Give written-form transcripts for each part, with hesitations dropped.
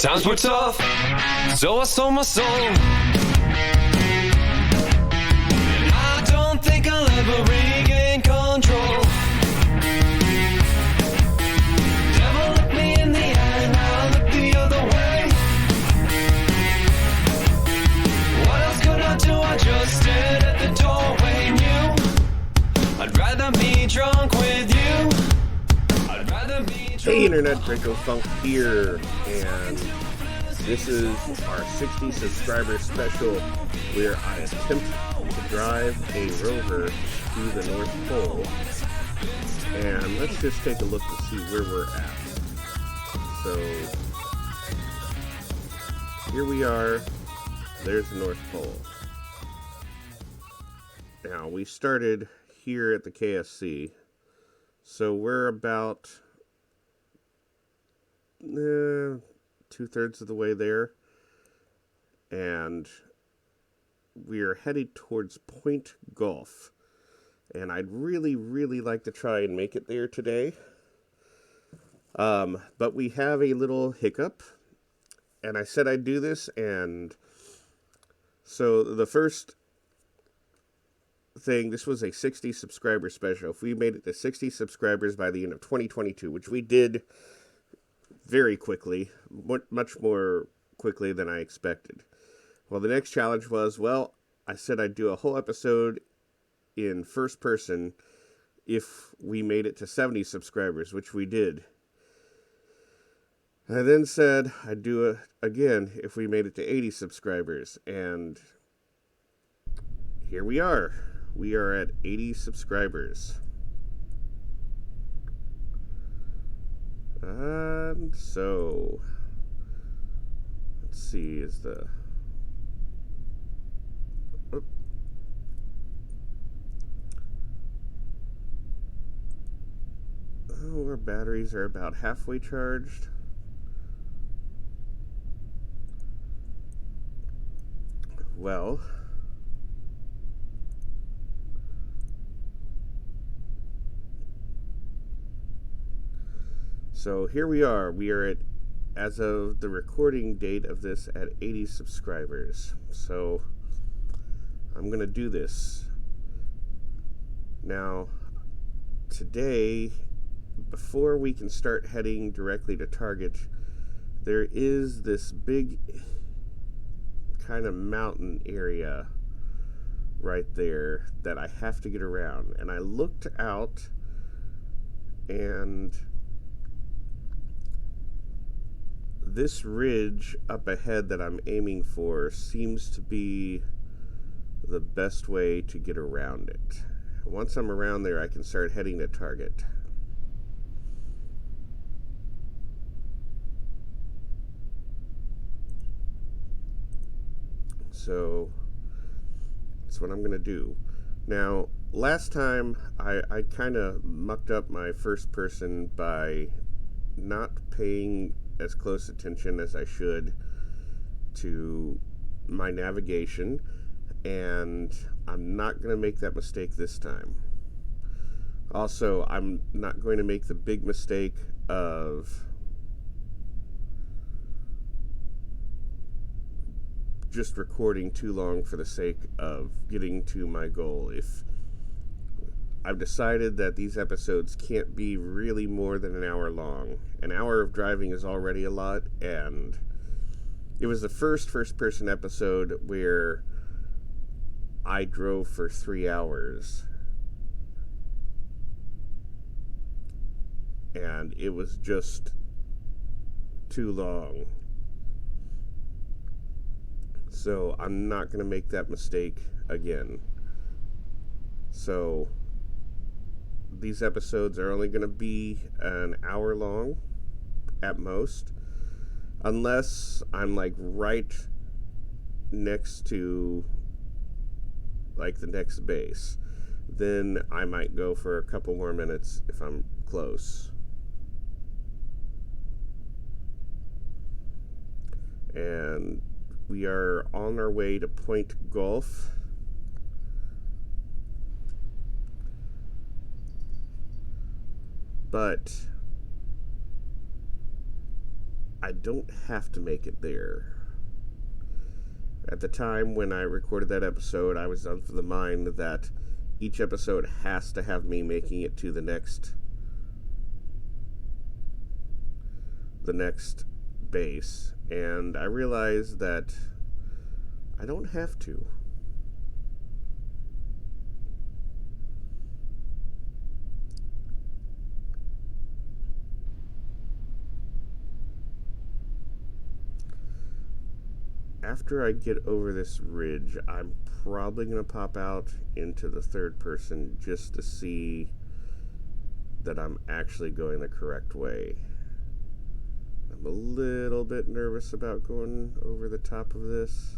Times were tough, so I sold my soul. And I don't think I'll ever regain control. Devil looked me in the eye and I looked the other way. What else could I do? I just stared at the doorway. Knew I'd rather be drunk with you. I'd rather be drunk. Hey Internet, Dracofunk here, and this is our 60 subscriber special where I attempt to drive a Rover to the North Pole. And let's just take a look to see where we're at. So, here we are. There's the North Pole. Now, we started here at the KSC. So we're about 2/3 of the way there, and we are headed towards Point Golf, and I'd really like to try and make it there today, but we have a little hiccup, and I said I'd do this, and so the first thing, this was a 60 subscriber special. If we made it to 60 subscribers by the end of 2022, which we did very quickly, much more quickly than I expected. Well, the next challenge was, I said I'd do a whole episode in first person if we made it to 70 subscribers, which we did. I then said I'd do it again if we made it to 80 subscribers, and here we are. We are at 80 subscribers. And so, let's see, is the... our batteries are about halfway charged. Well, so here we are. We are at, as of the recording date of this, at 80 subscribers. So I'm going to do this. Now, today, before we can start heading directly to Target, there is this big kind of mountain area right there that I have to get around. And I looked out, and this ridge up ahead that I'm aiming for seems to be the best way to get around it. Once I'm around there, I can start heading to Target. So that's what I'm going to do. Now, last time I kind of mucked up my first person by not paying as close attention as I should to my navigation, and I'm not going to make that mistake this time. Also, I'm not going to make the big mistake of just recording too long for the sake of getting to my goal. If I've decided that these episodes can't be really more than an hour long. An hour of driving is already a lot, and it was the first-person episode where I drove for 3 hours. And it was just too long. So I'm not going to make that mistake again. So these episodes are only going to be an hour long at most, unless I'm like right next to like the next base. Then I might go for a couple more minutes if I'm close. And we are on our way to Point Golf. But I don't have to make it there. At the time when I recorded that episode, I was of the mind that each episode has to have me making it to the next base, and I realized that I don't have to. After I get over this ridge, I'm probably going to pop out into the third person just to see that I'm actually going the correct way. I'm a little bit nervous about going over the top of this.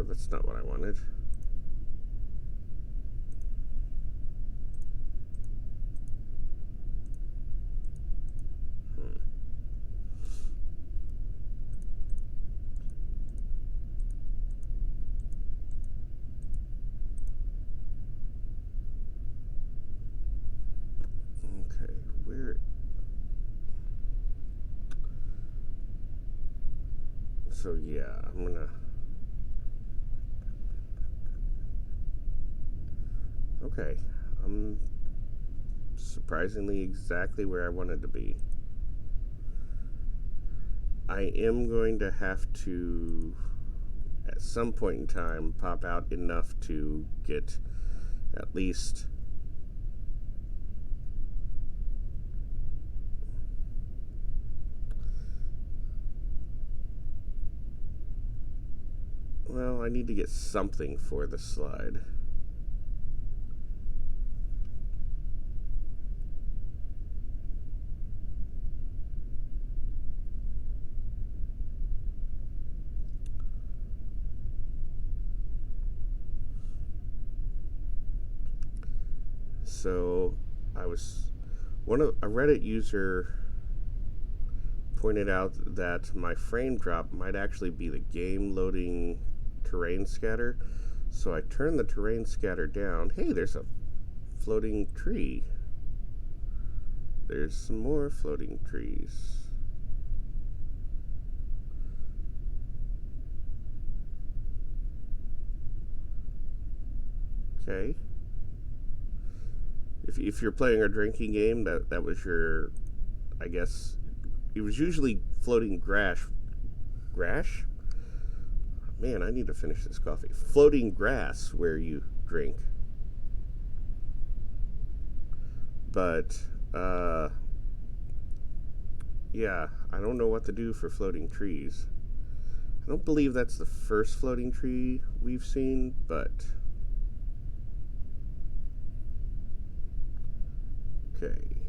That's not what I wanted. Okay, where... So yeah, I'm gonna... Okay, I'm surprisingly exactly where I wanted to be. I am going to have to, at some point in time, pop out enough to get at least I need to get something for the slide. So a Reddit user pointed out that my frame drop might actually be the game loading terrain scatter. So I turned the terrain scatter down. Hey, there's a floating tree. There's some more floating trees. Okay. If you're playing a drinking game, that was your, I guess, it was usually floating grass. Grass? Man, I need to finish this coffee. Floating grass where you drink. But, yeah, I don't know what to do for floating trees. I don't believe that's the first floating tree we've seen, but... Okay.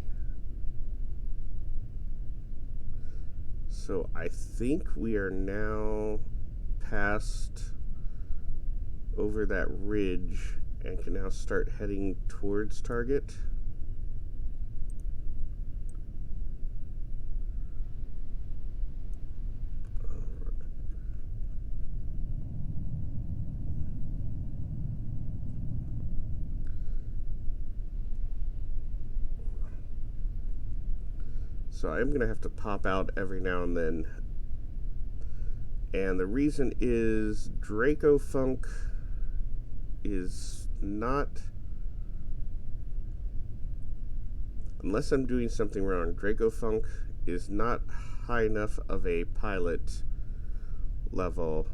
So I think we are now past over that ridge and can now start heading towards target. So I'm going to have to pop out every now and then. And the reason is Dracofunk is not... Unless I'm doing something wrong, Dracofunk is not high enough of a pilot level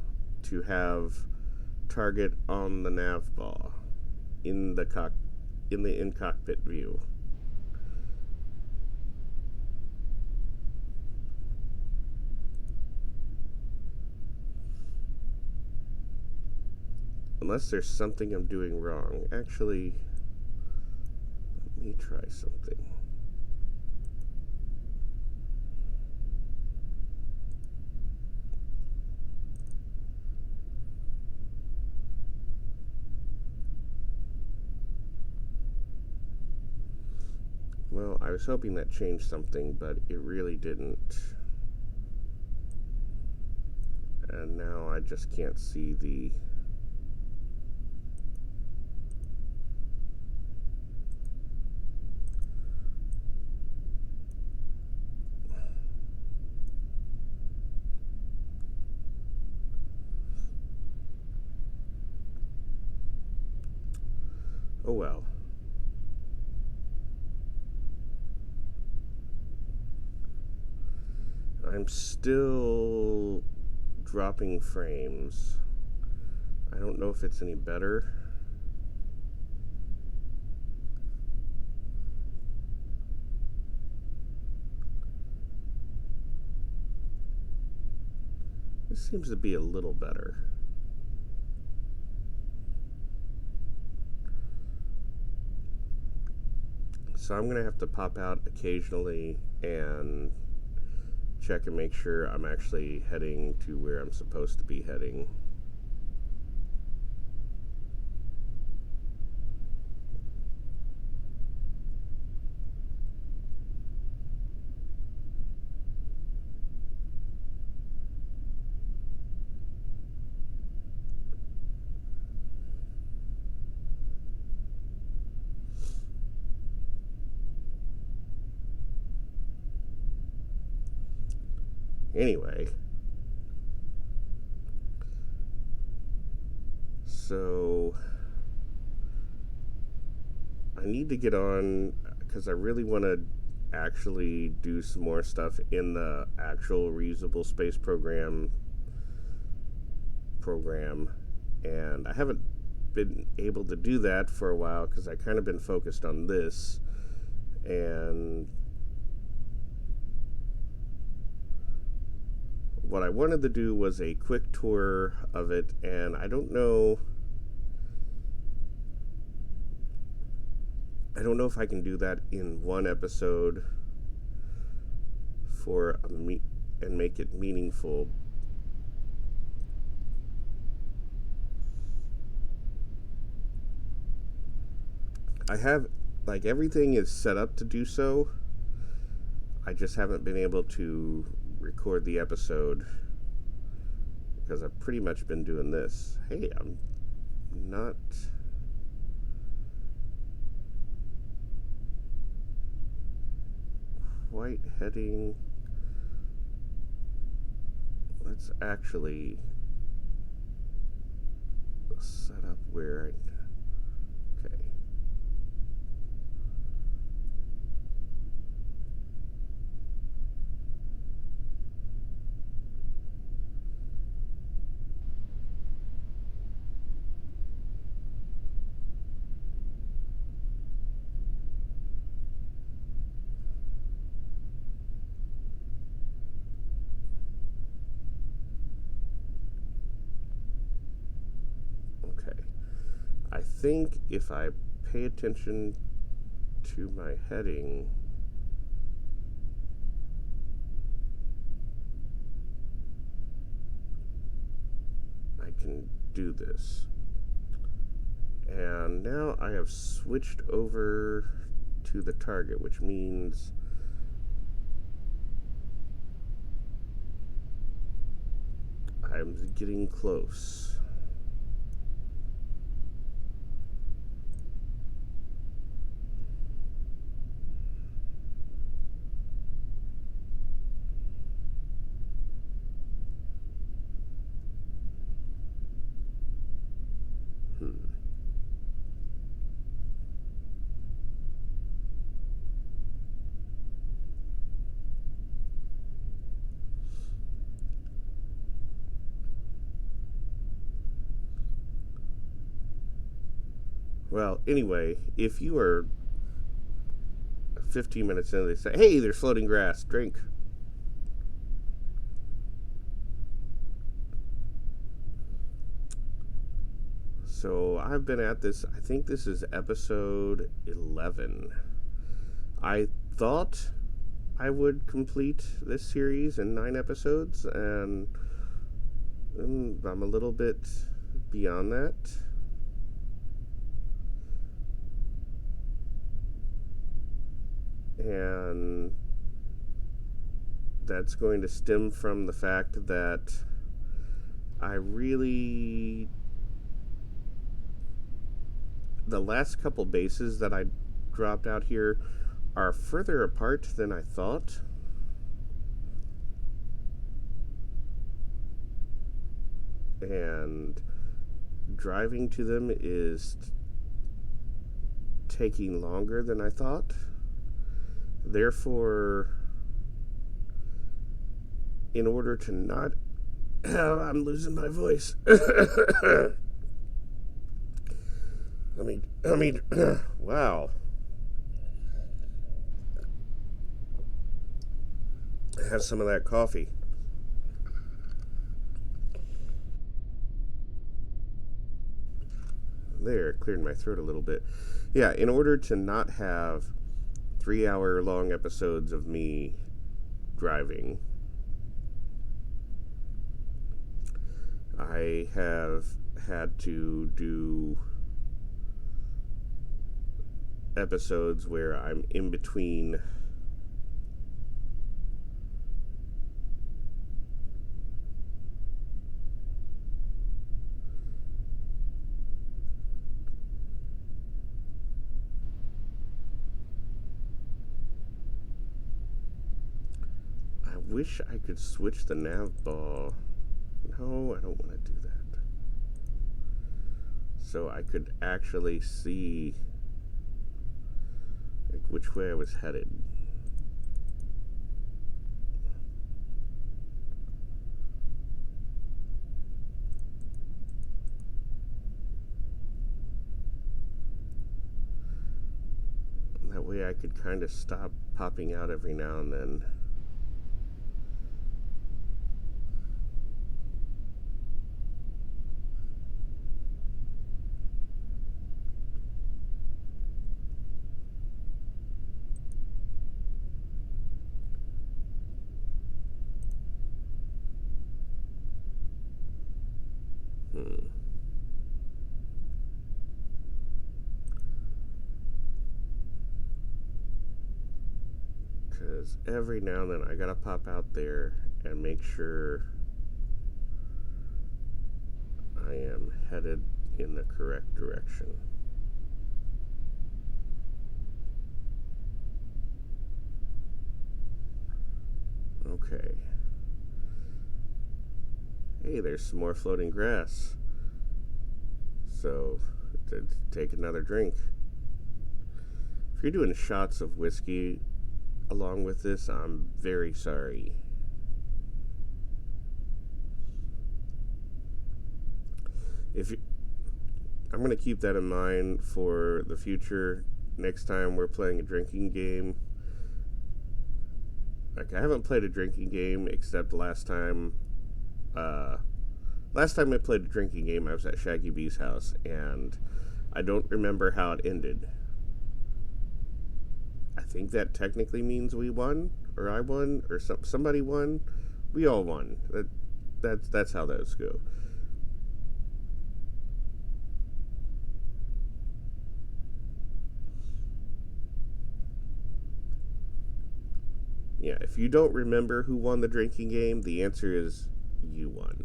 to have target on the nav bar in the in-cockpit view. Unless there's something I'm doing wrong. Actually, let me try something. Well, I was hoping that changed something, but it really didn't. And now I I just can't see the... Oh well. I'm still dropping frames. I don't know if it's any better. This seems to be a little better. So I'm going to have to pop out occasionally and check and make sure I'm actually heading to where I'm supposed to be heading. Anyway, so I need to get on because I really want to actually do some more stuff in the actual reusable space program, and I haven't been able to do that for a while because I kind of been focused on this, and what I wanted to do was a quick tour of it, and I don't know if I can do that in one episode and make it meaningful. I have, like, everything is set up to do so. I just haven't been able to record the episode because I've pretty much been doing this. Hey, I'm not... quite heading... Let's actually set up where I... Okay. I think if I pay attention to my heading, I can do this. And now I have switched over to the target, which means I'm getting close. Well, anyway, if you are 15 minutes in, they say, hey, there's floating grass, drink. So I've been at this, I think this is episode 11. I thought I would complete this series in 9 episodes, and I'm a little bit beyond that. And that's going to stem from the fact that I really... The last couple bases that I dropped out here are further apart than I thought. And driving to them is taking longer than I thought. Therefore, in order to not... I'm losing my voice. I mean, wow. Have some of that coffee. There, it cleared my throat a little bit. Yeah, in order to not have 3-hour long episodes of me driving, I have had to do episodes where I'm in between wish I could switch the nav ball. No, I don't want to do that. So I could actually see like which way I was headed. That way I could kind of stop popping out every now and then. Because every now and then I gotta pop out there and make sure I am headed in the correct direction. Okay. Hey, there's some more floating grass. So, to take another drink. If you're doing shots of whiskey along with this, I'm very sorry. I'm going to keep that in mind for the future. Next time we're playing a drinking game. Like, I haven't played a drinking game except last time I played a drinking game, I was at Shaggy B's house, and I don't remember how it ended. I think that technically means we won, or I won, or somebody won. We all won. That's how those go. Yeah, if you don't remember who won the drinking game, the answer is you won.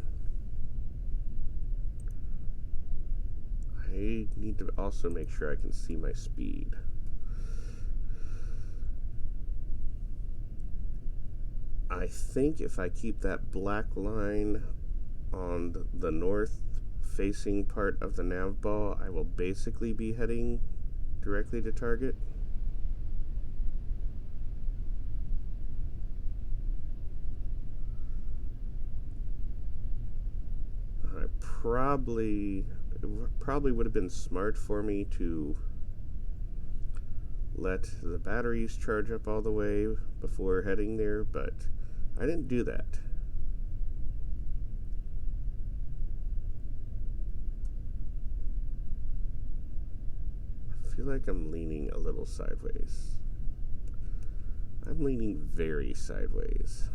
I need to also make sure I can see my speed. I think if I keep that black line on the north facing part of the nav ball, I will basically be heading directly to target. It probably would have been smart for me to let the batteries charge up all the way before heading there, but I didn't do that. I feel like I'm leaning a little sideways. I'm leaning very sideways.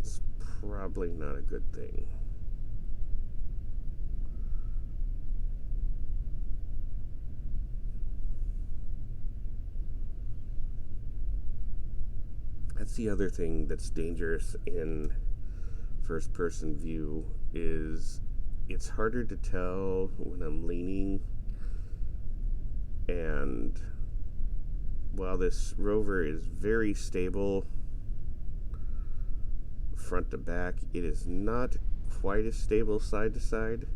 It's probably not a good thing. That's the other thing that's dangerous in first person view, is it's harder to tell when I'm leaning. And while this Rover is very stable front to back, it is not quite as stable side to side.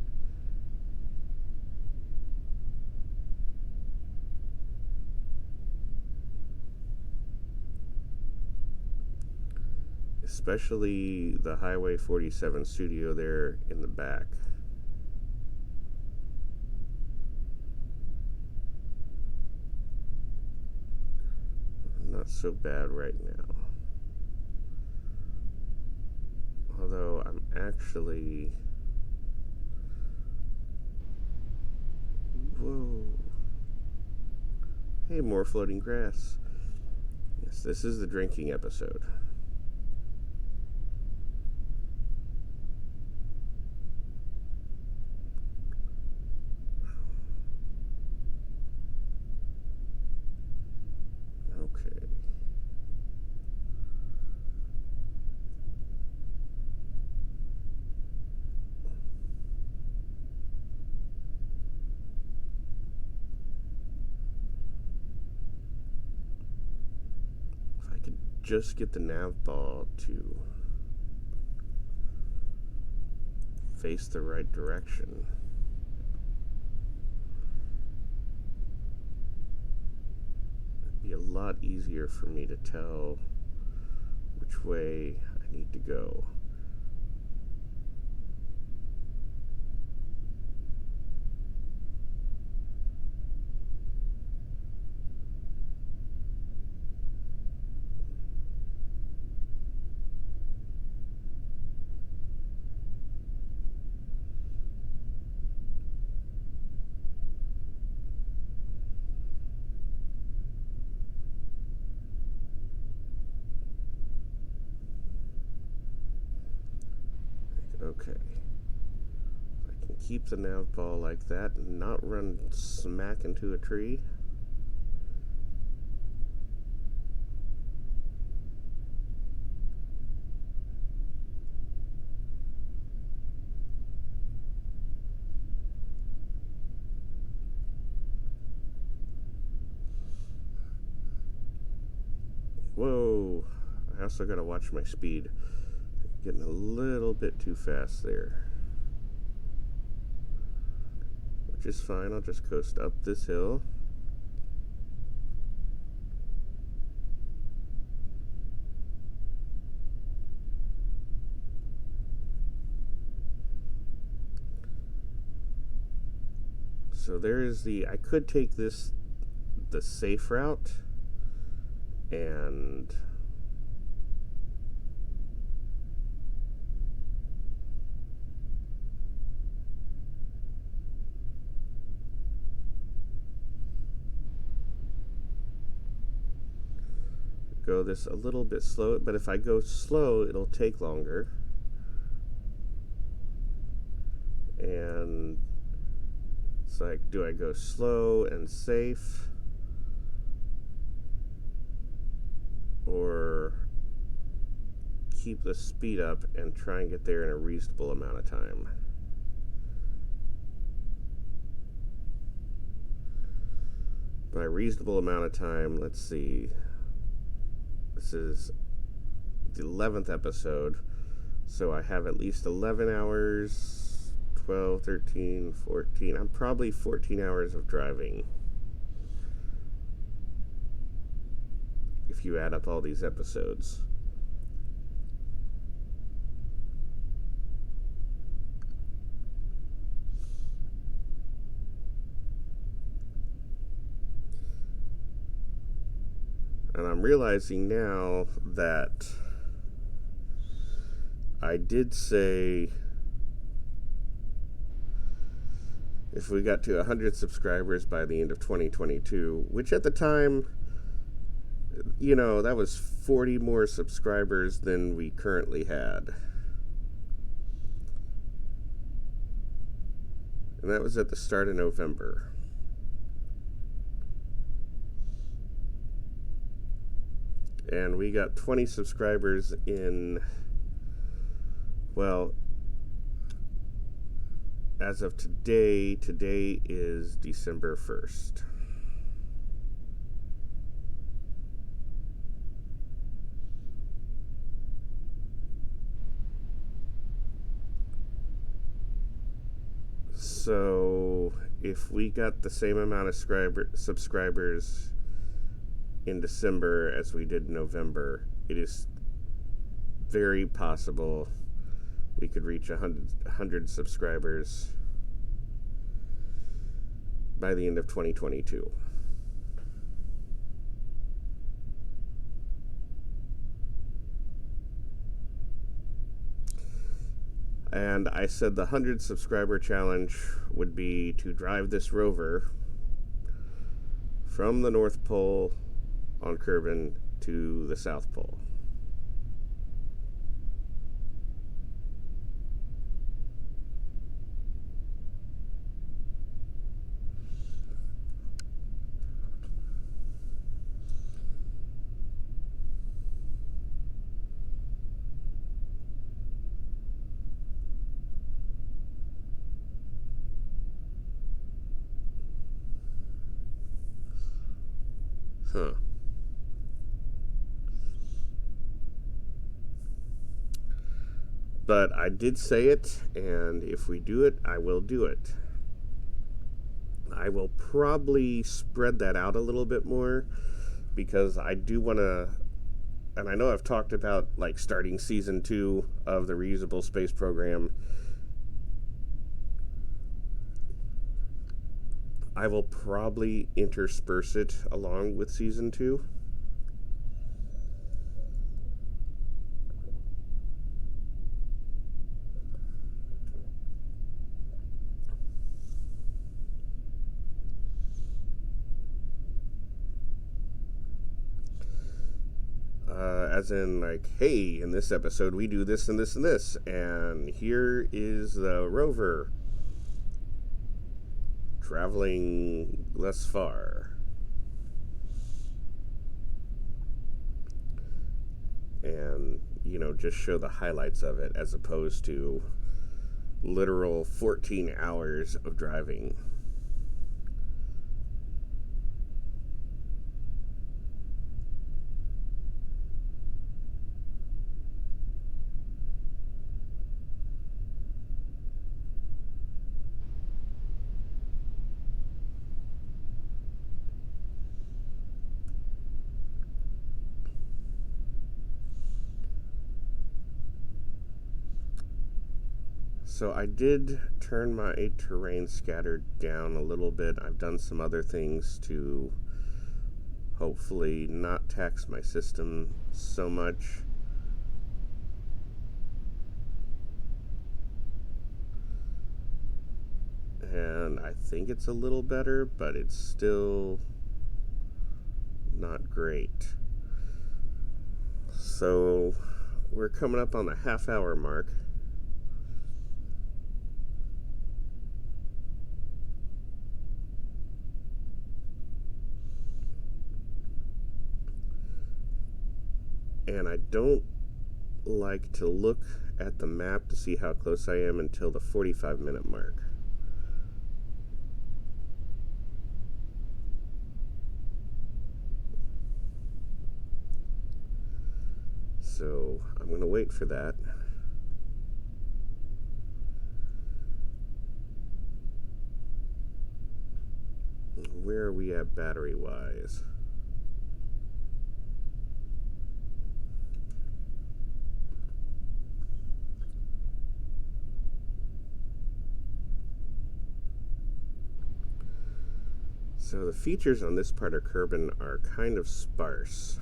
Especially the Highway 47 studio there in the back. Not so bad right now. Although I'm actually... Whoa. Hey, more floating grass. Yes, this is the drinking episode. Okay. If I could just get the nav ball to face the right direction. It'd be a lot easier for me to tell which way I need to go. Okay. I can keep the nav ball like that and not run smack into a tree. Whoa. I also gotta watch my speed. Getting a little bit too fast there. Which is fine, I'll just coast up this hill. So there is I could take this, the safe route, and go this a little bit slow, but if I go slow, it'll take longer. And it's like, do I go slow and safe, or keep the speed up and try and get there in a reasonable amount of time? By reasonable amount of time, let's see. This is the 11th episode, so I have at least 11 hours, 12, 13, 14. I'm probably 14 hours of driving if you add up all these episodes. And I'm realizing now that I did say if we got to 100 subscribers by the end of 2022, which at the time, you know, that was 40 more subscribers than we currently had. And that was at the start of November. And we got 20 subscribers in, well, as of today is December 1st. So if we got the same amount of subscribers in December as we did in November, it is very possible we could reach 100 subscribers by the end of 2022. And I said the 100 subscriber challenge would be to drive this Rover from the North Pole on Kerbal to the South Pole. Huh. But I did say it, and if we do it, I will do it. I will probably spread that out a little bit more because I do want to, and I know I've talked about like starting season 2 of the reusable space program. I will probably intersperse it along with season 2. As in, like, hey, in this episode we do this and this and this, and here is the Rover traveling less far. And, you know, just show the highlights of it as opposed to literal 14 hours of driving. So I did turn my terrain scatter down a little bit. I've done some other things to hopefully not tax my system so much. And I think it's a little better, but it's still not great. So we're coming up on the half-hour mark. And I don't like to look at the map to see how close I am until the 45-minute mark. So I'm going to wait for that. Where are we at battery-wise? So the features on this part of Kerbal are kind of sparse.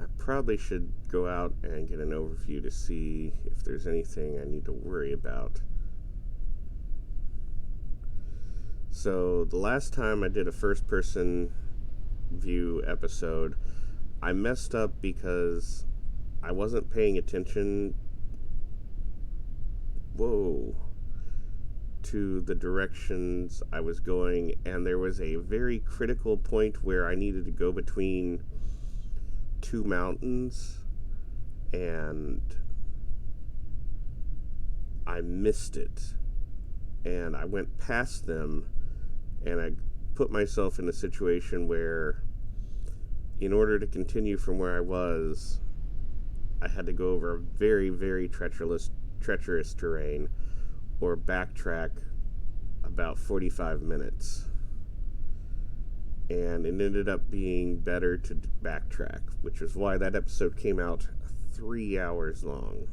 I probably should go out and get an overview to see if there's anything I need to worry about. So the last time I did a first-person view episode, I messed up because I wasn't paying attention to the directions I was going, and there was a very critical point where I needed to go between two mountains, and I missed it, and I went past them, and I put myself in a situation where, in order to continue from where I was, I had to go over a very, very treacherous terrain, or backtrack about 45 minutes. And it ended up being better to backtrack, which is why that episode came out 3 hours long.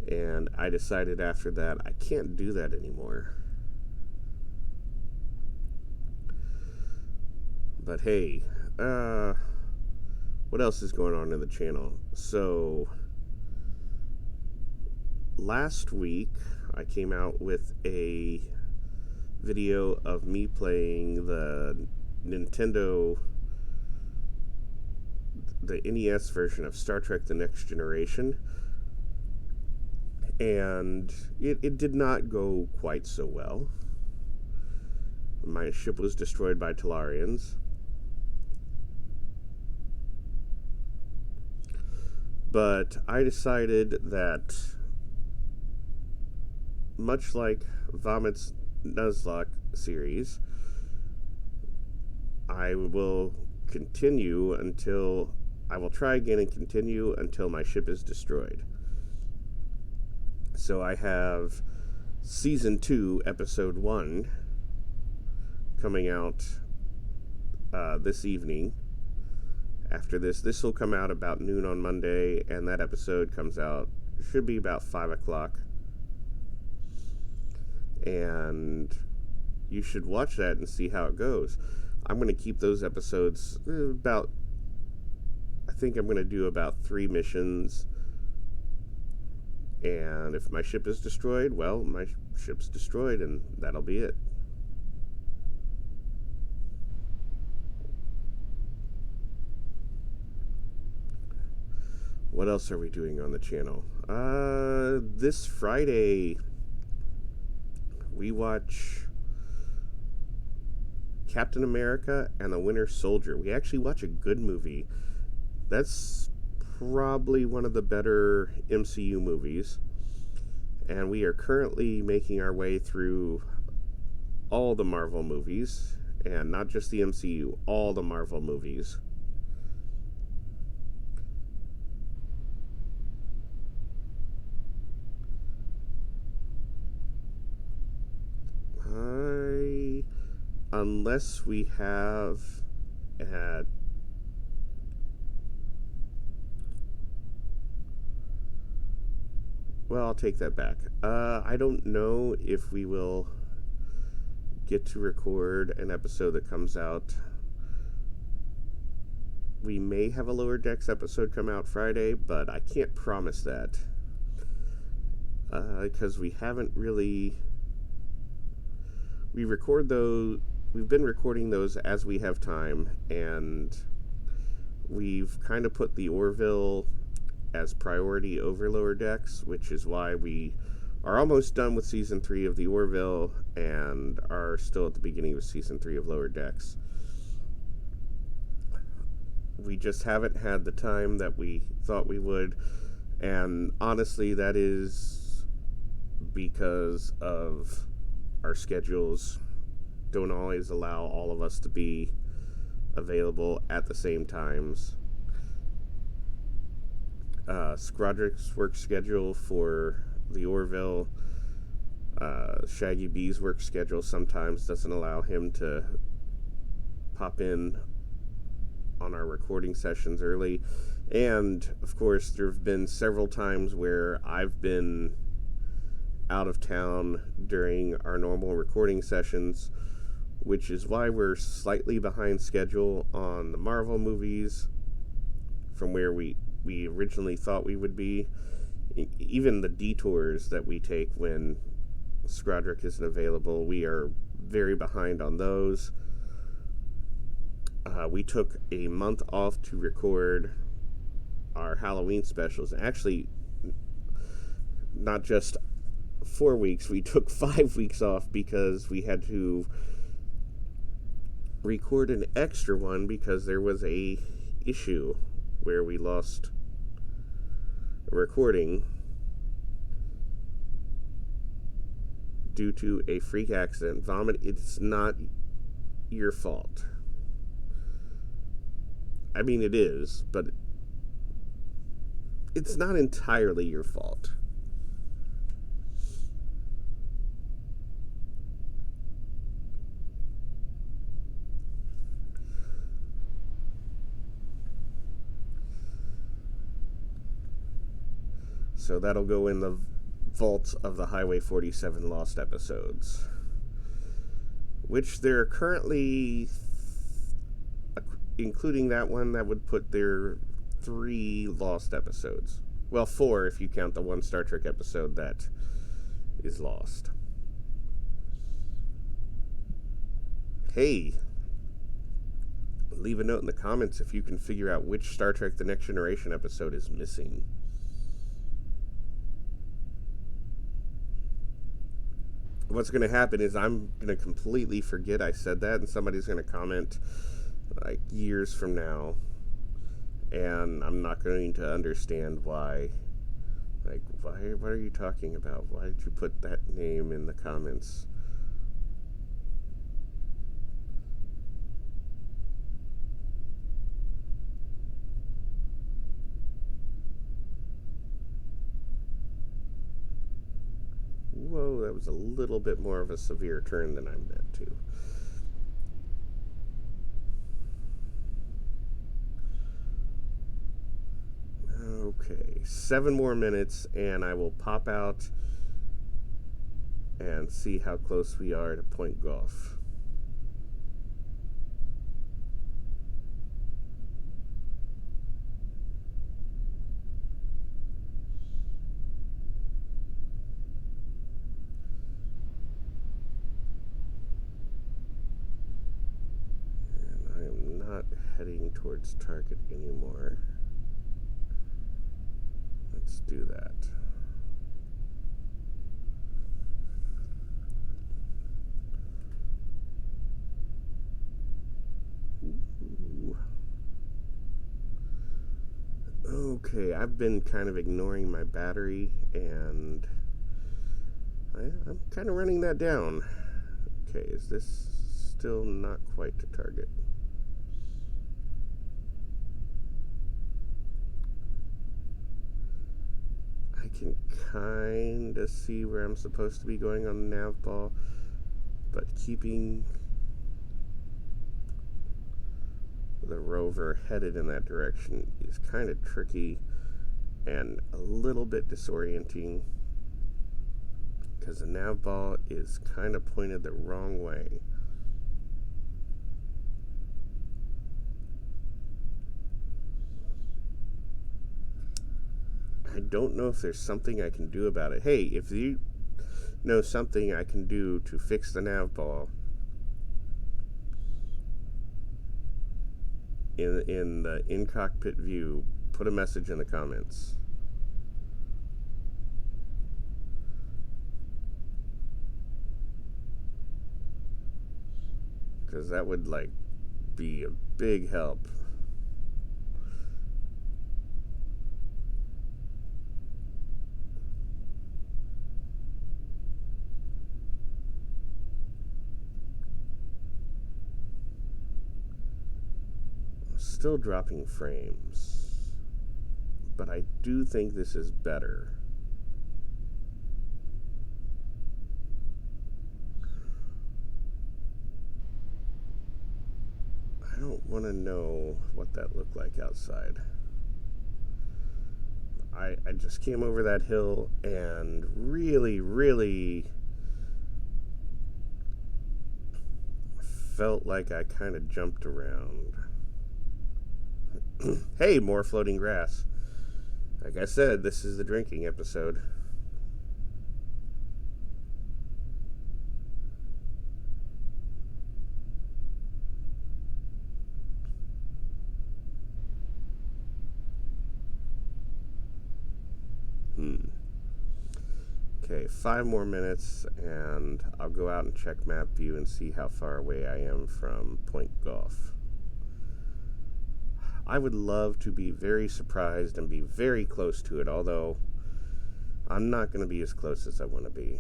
And I decided after that, I can't do that anymore. But hey, what else is going on in the channel? So, last week, I came out with a video of me playing the NES version of Star Trek The Next Generation, and it did not go quite so well. My ship was destroyed by Talarians. But I decided that, much like Vomit's Nuzlocke series, I will try again and continue until my ship is destroyed. So I have Season 2, Episode 1, coming out this evening. After this will come out about noon on Monday, and that episode comes out, should be about 5 o'clock. And you should watch that and see how it goes. I'm going to keep those episodes I think I'm going to do about 3 missions. And if my ship is destroyed, well, my ship's destroyed, and that'll be it. What else are we doing on the channel? This Friday, we watch Captain America and the Winter Soldier. We actually watch a good movie. That's probably one of the better MCU movies. And we are currently making our way through all the Marvel movies, and not just the MCU, all the Marvel movies. Unless we have well, I'll take that back. I don't know if we will get to record an episode that comes out. We may have a Lower Decks episode come out Friday, but I can't promise that. Because we haven't really... We've been recording those as we have time, and we've kind of put the Orville as priority over Lower Decks, which is why we are almost done with Season 3 of the Orville and are still at the beginning of Season 3 of Lower Decks. We just haven't had the time that we thought we would, and honestly, that is because of our schedules don't always allow all of us to be available at the same times. Scrodrick's work schedule for the Orville, Shaggy B's work schedule sometimes doesn't allow him to pop in on our recording sessions early. And, of course, there have been several times where I've been out of town during our normal recording sessions, which is why we're slightly behind schedule on the Marvel movies from where we originally thought we would be. Even the detours that we take when Scrodrick isn't available, we are very behind on those. we took a month off to record our Halloween specials. Actually, not just 4 weeks, we took 5 weeks off because we had to record an extra one because there was a issue where we lost a recording due to a freak accident. Vomit, it's not your fault. I mean, it is, but it's not entirely your fault. So that'll go in the vault of the Highway 47 lost episodes, which there are currently, including that one, that would put there 3 lost episodes. Well, 4 if you count the one Star Trek episode that is lost. Hey, leave a note in the comments if you can figure out which Star Trek The Next Generation episode is missing. What's going to happen is I'm going to completely forget I said that, and somebody's going to comment like years from now, and I'm not going to understand why. Like, what are you talking about? Why did you put that name in the comments? Whoa, that was a little bit more of a severe turn than I meant to. Okay, 7 more minutes and I will pop out and see how close we are to Point Golf. Heading towards target anymore. Let's do that. Ooh. Okay, I've been kind of ignoring my battery, and I'm kind of running that down. Okay, is this still not quite to target? I can kind of see where I'm supposed to be going on the nav ball, but keeping the rover headed in that direction is kind of tricky and a little bit disorienting because the nav ball is kind of pointed the wrong way. I don't know if there's something I can do about it. Hey, if you know something I can do to fix the nav ball in the in-cockpit view, put a message in the comments. Because that would, like, be a big help. Still dropping frames, but I do think this is better. I don't want to know what that looked like outside. I just came over that hill and really felt like I kind of jumped around. Hey, more floating grass. Like I said, this is the drinking episode. Okay, 5 more minutes, and I'll go out and check map view and see how far away I am from Point Golf. I would love to be very surprised and be very close to it, although I'm not going to be as close as I want to be.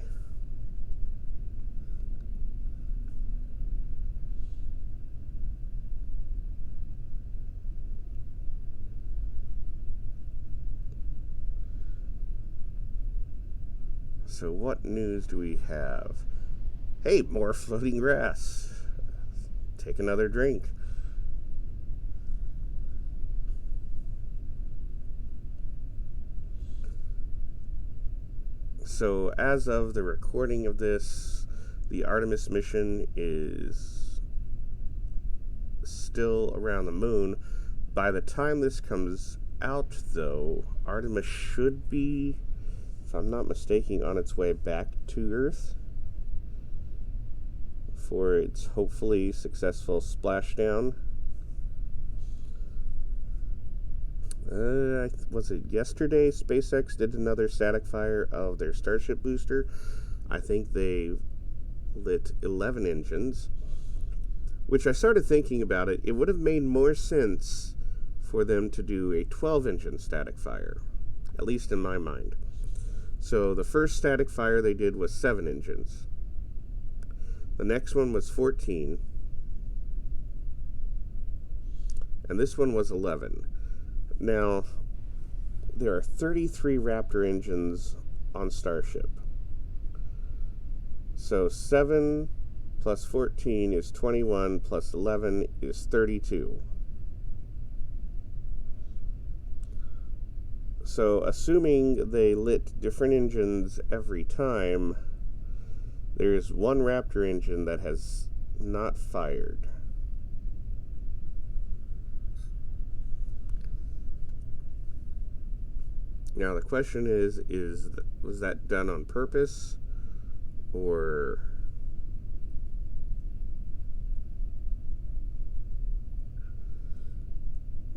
So what news do we have? Hey, more floating grass. Take another drink. So as of the recording of this, the Artemis mission is still around the moon. By the time this comes out, though, Artemis should be, if I'm not mistaken, on its way back to Earth for its hopefully successful splashdown. Was it yesterday? SpaceX did another static fire of their Starship booster. I think they lit 11 engines, which I started thinking about it. It would have made more sense for them to do a 12-engine static fire, at least in my mind. So the first static fire they did was 7 engines. The next one was 14. And this one was 11. Now, there are 33 Raptor engines on Starship. So 7 plus 14 is 21, plus 11 is 32. So assuming they lit different engines every time, there's one Raptor engine that has not fired. Now the question is was that done on purpose, or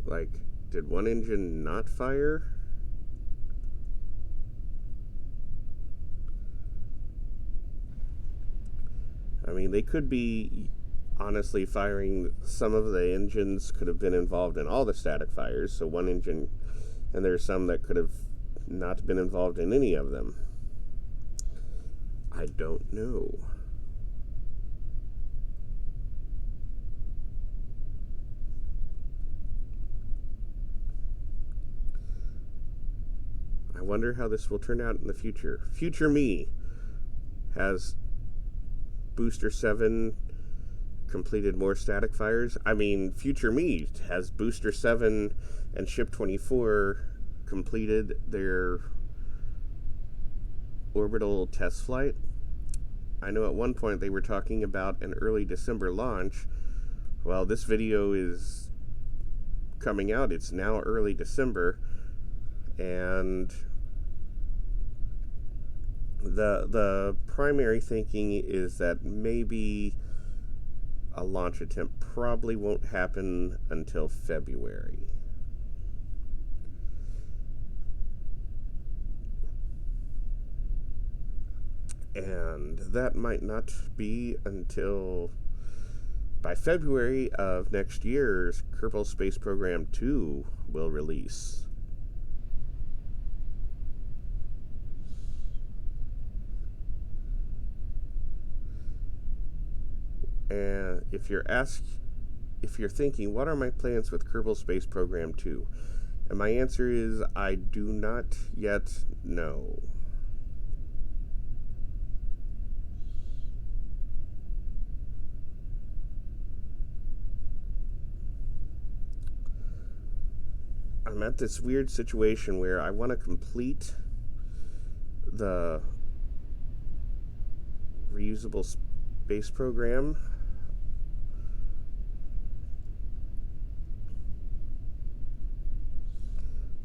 like, did one engine not fire? I mean, they could be honestly firing, some of the engines could have been involved in all the static fires, so one engine, and there's some that could have not been involved in any of them. I don't know. I wonder how this will turn out in the future. Future me has Booster 7 completed more static fires. I mean, future me has Booster 7 and Ship 24 completed their orbital test flight. I know at one point they were talking about an early December launch. Well, this video is coming out. It's now early December, and the primary thinking is that maybe a launch attempt probably won't happen until February. And that might not be until by February of next year's Kerbal Space Program 2 will release. And if you're thinking, what are my plans with Kerbal Space Program 2? And my answer is, I do not yet know. I'm at this weird situation where I want to complete the reusable space program,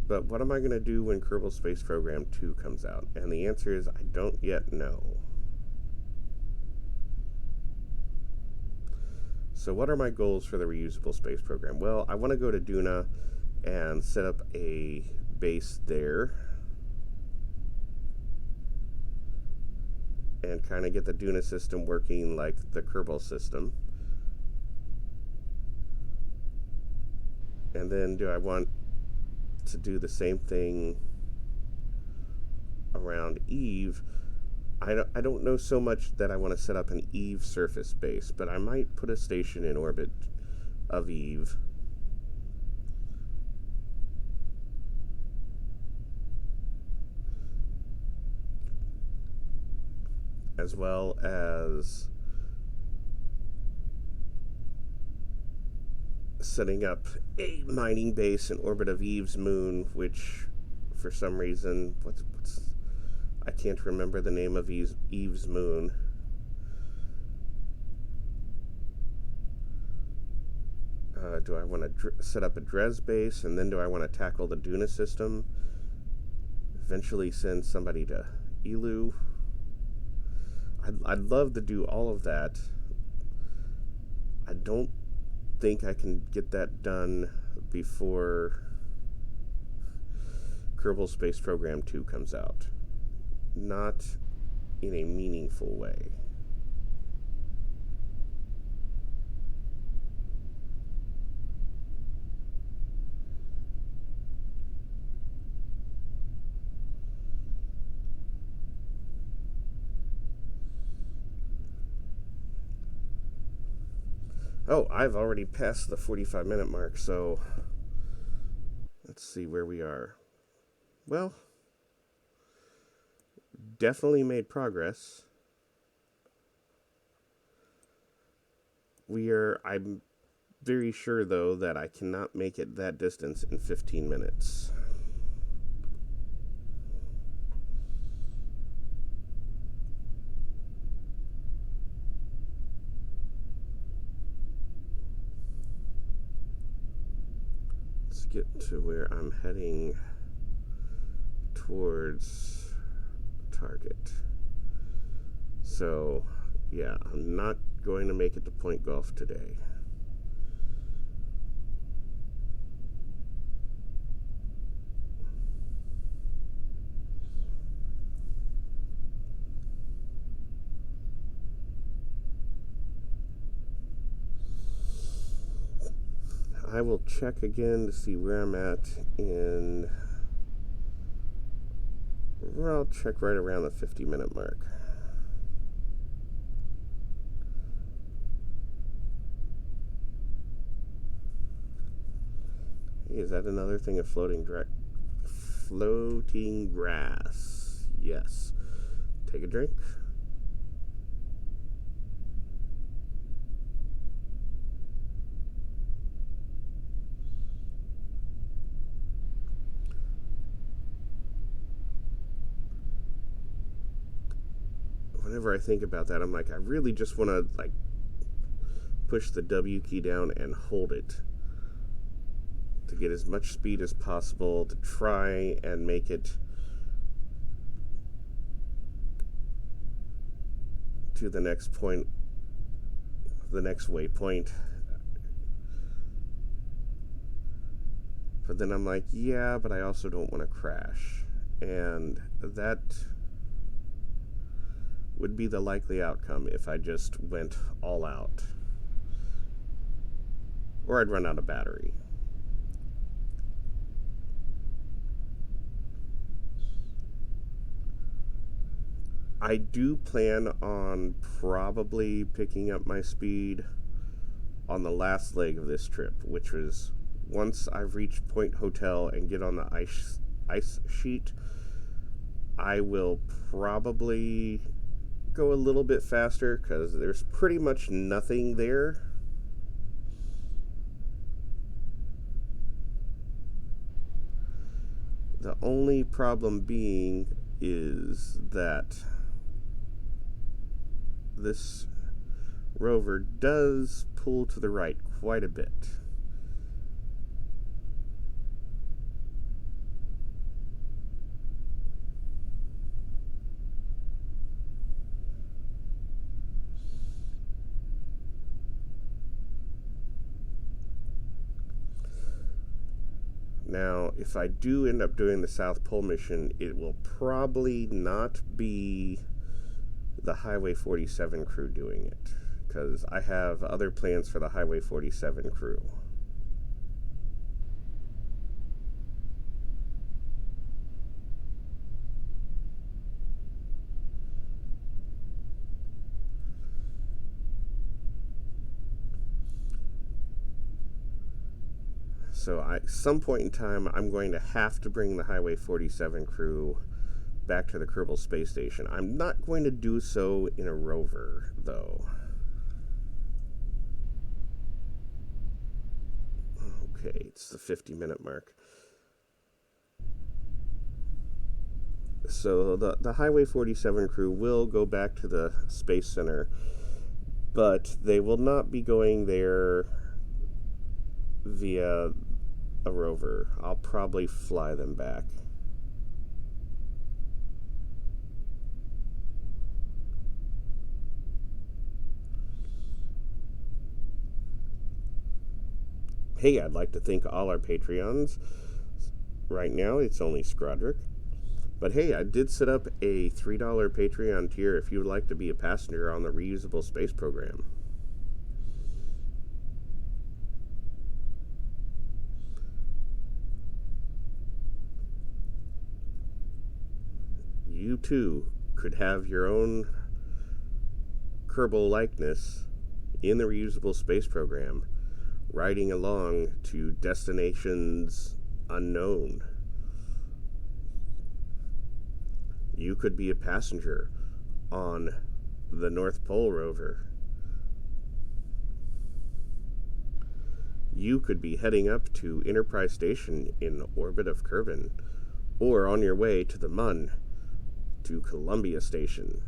but what am I going to do when Kerbal Space Program 2 comes out? And the answer is, I don't yet know. So what are my goals for the reusable space program? Well, I want to go to Duna and set up a base there. and kind of get the Duna system working like the Kerbal system. And then do I want to do the same thing around Eve? I don't know so much that I want to set up an Eve surface base, but I might put a station in orbit of Eve. As well as setting up a mining base in orbit of Eve's moon, which for some reason, I can't remember the name of Eve's moon. Do I want to set up a Dres base, and then do I want to tackle the Duna system? Eventually send somebody to Elu. I'd love to do all of that. I don't think I can get that done before Kerbal Space Program 2 comes out. Not in a meaningful way. Oh, I've already passed the 45-minute mark, so let's see where we are. Well, definitely made progress. I'm very sure, though, that I cannot make it that distance in 15 minutes. Let's get to where I'm heading towards target. So, yeah, I'm not going to make it to Point Golf today. I will check again to see where I'm at in... Well, I'll check right around the 50-minute mark. Hey, is that another thing of floating grass? Yes. Take a drink. Whenever I think about that, I'm like, I really just want to push the W key down and hold it to get as much speed as possible to try and make it to the next point, the next waypoint. But then I'm like, yeah, but I also don't want to crash. And that would be the likely outcome if I just went all out. Or I'd run out of battery. I do plan on probably picking up my speed on the last leg of this trip, which was once I've reached Point Hotel and get on the ice sheet, I will probably go a little bit faster because there's pretty much nothing there. The only problem being is that this rover does pull to the right quite a bit. Now, if I do end up doing the South Pole mission, it will probably not be the Highway 47 crew doing it, because I have other plans for the Highway 47 crew. So some point in time, I'm going to have to bring the Highway 47 crew back to the Kerbal space station. I'm not going to do so in a rover, though. Okay, it's the 50-minute mark. So the Highway 47 crew will go back to the Space Center, but they will not be going there via a rover. I'll probably fly them back. Hey, I'd like to thank all our Patreons. Right now, it's only Scrodrick. But hey, I did set up a $3 Patreon tier if you would like to be a passenger on the reusable space program. You too could have your own Kerbal likeness in the reusable space program, riding along to destinations unknown. You could be a passenger on the North Pole rover. You could be heading up to Enterprise Station in orbit of Kerbin, or on your way to the Mun, to Columbia Station,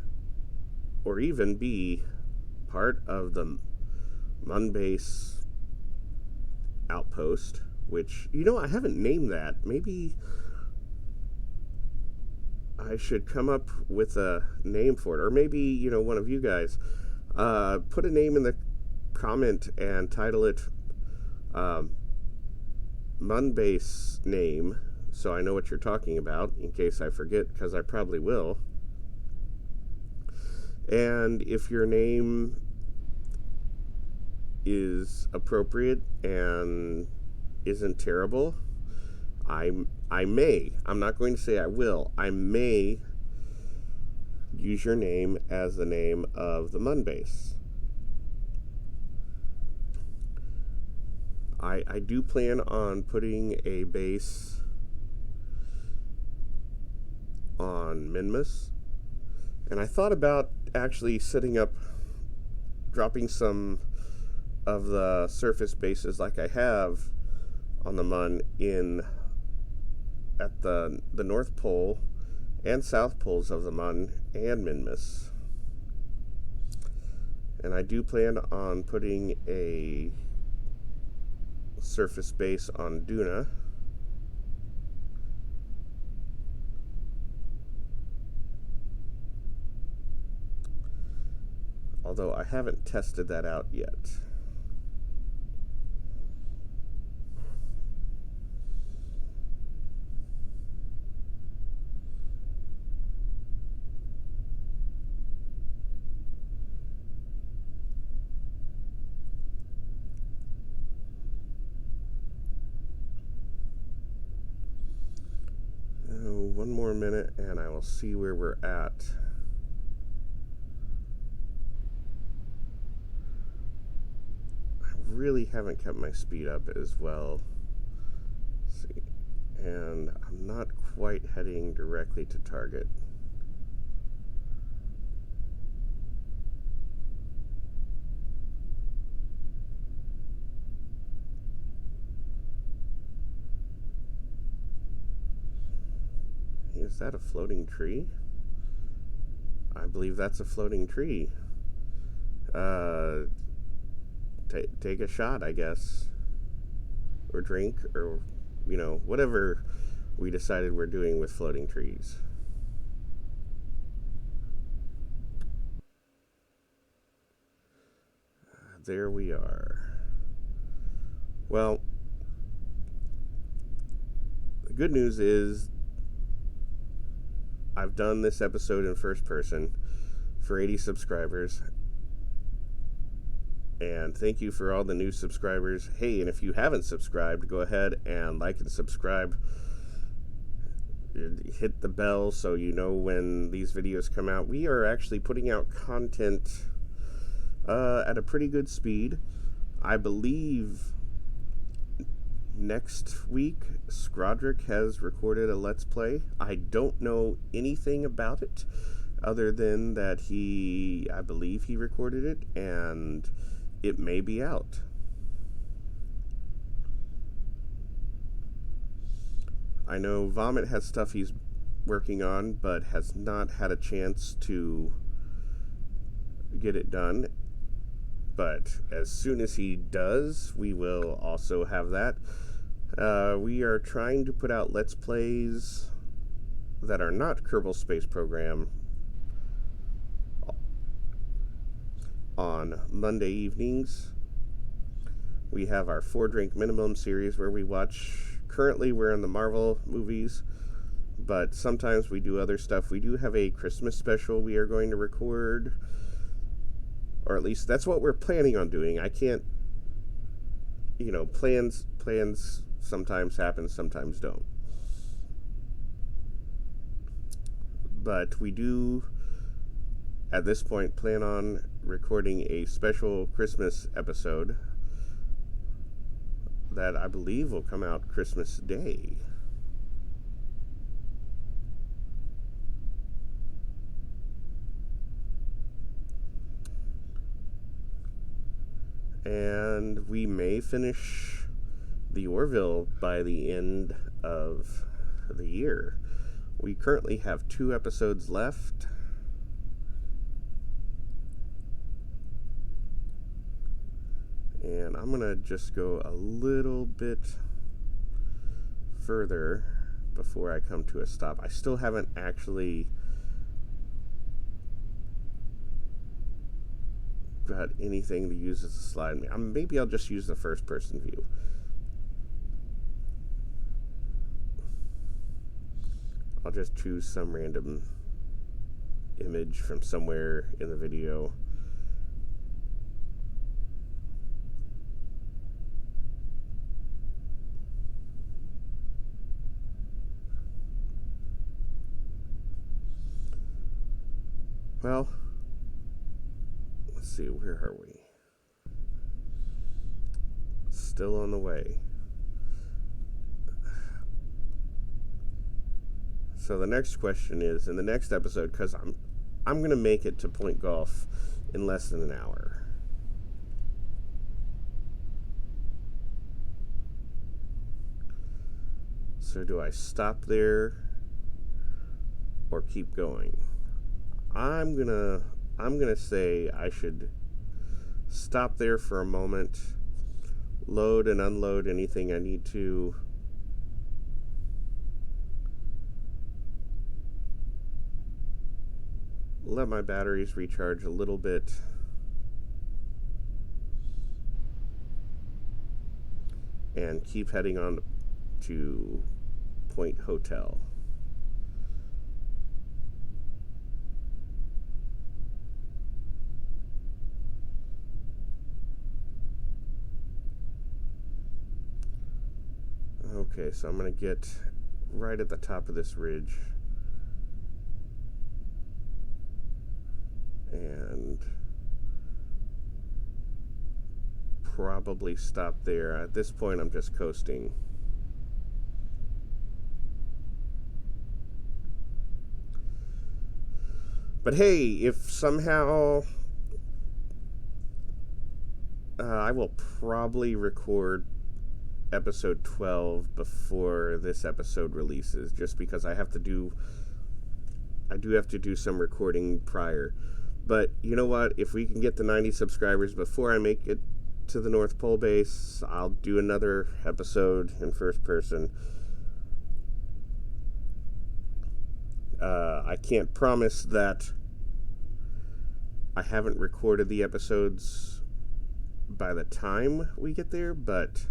or even be part of the Mun base outpost, which, I haven't named that. Maybe I should come up with a name for it, or maybe, one of you guys put a name in the comment and title it Mun base name, so I know what you're talking about, in case I forget, because I probably will. And if your name is appropriate and isn't terrible, I may, I'm not going to say I will, I may use your name as the name of the Mun base. I do plan on putting a base on Minmus, and I thought about actually dropping some of the surface bases like I have on the Mun at the North Pole and South Poles of the Mun and Minmus. And I do plan on putting a surface base on Duna. Although I haven't tested that out yet. One more minute and I will see where we're at. I really haven't kept my speed up as well. Let's see. And I'm not quite heading directly to target. Is that a floating tree? I believe that's a floating tree. Take a shot, I guess. Or drink, or, whatever we decided we're doing with floating trees. There we are. Well, the good news is I've done this episode in first person for 80 subscribers. And thank you for all the new subscribers. Hey, and if you haven't subscribed, go ahead and like and subscribe. Hit the bell so you know when these videos come out. We are actually putting out content at a pretty good speed. I believe next week Skrodrick has recorded a Let's Play. I don't know anything about it other than that I believe he recorded it, and it may be out. I know Vomit has stuff he's working on, but has not had a chance to get it done. But as soon as he does, we will also have that. We are trying to put out Let's Plays that are not Kerbal Space Program on Monday evenings. We have our 4-drink minimum series where we watch, currently we're in the Marvel movies, but sometimes we do other stuff. We do have a Christmas special we are going to record, or at least that's what we're planning on doing. I can't, plans sometimes happen, sometimes don't. But we do, at this point, plan on recording a special Christmas episode that I believe will come out Christmas Day. And we may finish the Orville by the end of the year. We currently have 2 episodes left. And I'm going to just go a little bit further before I come to a stop. I still haven't actually got anything to use as a slide. Maybe I'll just use the first person view. I'll just choose some random image from somewhere in the video. Well, let's see, where are we? Still on the way. So the next question is, in the next episode, because I'm going to make it to Point Golf in less than an hour. So do I stop there or keep going? I'm gonna say I should stop there for a moment, load and unload anything I need to, let my batteries recharge a little bit, and keep heading on to Point Hotel. Okay, so I'm going to get right at the top of this ridge and probably stop there. At this point, I'm just coasting. But hey, if somehow I will probably record episode 12 before this episode releases, just because I do have to do some recording prior. But you know what, if we can get to 90 subscribers before I make it to the North Pole base, I'll do another episode in first person. I can't promise that I haven't recorded the episodes by the time we get there, but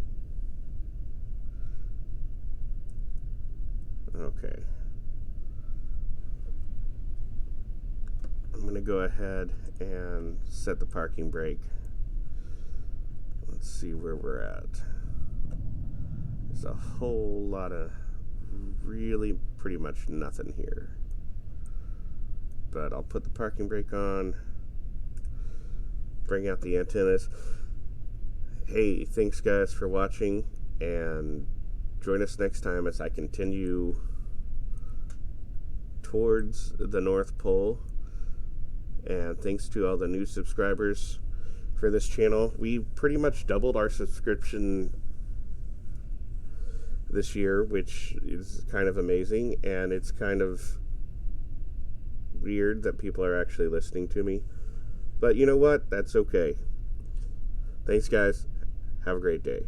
okay. I'm going going to go ahead and set the parking brake. Let's see where we're at. There's a whole lot of really pretty much nothing here. But I'll put the parking brake on, bring out the antennas. Hey, thanks guys for watching, and join us next time as I continue towards the North Pole. And thanks to all the new subscribers for this channel. We pretty much doubled our subscription this year, which is kind of amazing, and it's kind of weird that people are actually listening to me. But you know what? That's okay. Thanks, guys. Have a great day.